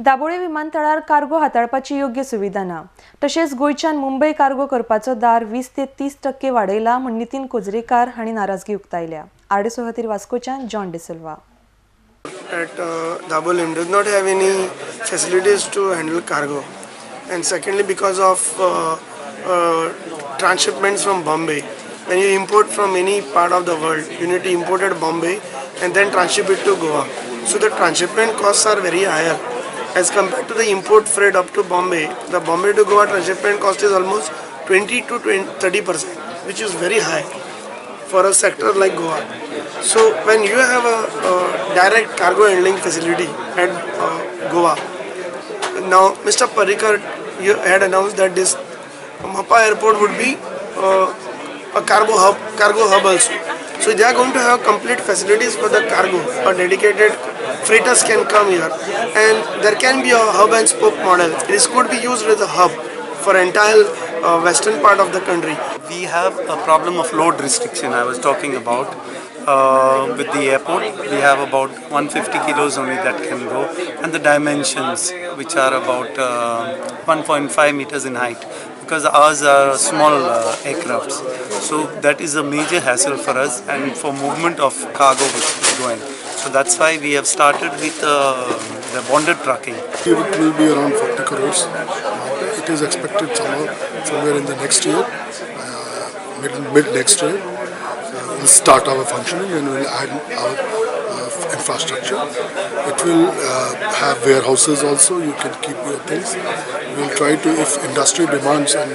दाबोळे विमानतळार कार्गो हाताळपाची योग्य सुविधा ना. तशेंच गोंयच्यान मुंबई कार्गो करपाचो दार 20 ते 30% वाडयला म्हूण नितीन कोजरेकार हांणी नाराजगी उक्तायल्या. आरडीसो खातीर वास्कोच्यान John D'Silva. At Dabole does not have any facilities to handle cargo, and secondly because of transshipments from Bombay. When you import from any part of the world, you need to import at Bombay and then transship it to Goa. So the transshipment costs are very higher as compared to the import freight up to Bombay. The Bombay to Goa transshipment cost is almost 20 to 30%, which is very high for a sector like Goa. So when you have a direct cargo handling facility at Goa, now Mr. Parikar had announced that this Mappa airport would be a cargo hub also. So they are going to have complete facilities for the cargo. A dedicated freighters can come here, and there can be a hub and spoke model. This could be used as a hub for entire western part of the country. We have a problem of load restriction I was talking about with the airport. We have about 150 kilos only that can go, and the dimensions which are about 1.5 meters in height, because ours are small aircrafts. So that is a major hassle for us and for movement of cargo which is going. So that's why we have started with the bonded trucking. It will be around 40 crores. It is expected somewhere in the next year, mid next year. We'll start our functioning and we'll add our infrastructure. It will have warehouses also. You can keep your things. We'll try to, if industry demands, and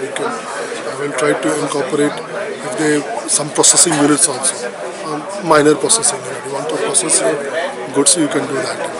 we'll try to incorporate some processing units also. Minor processing unit. You want to process your goods, you can do that.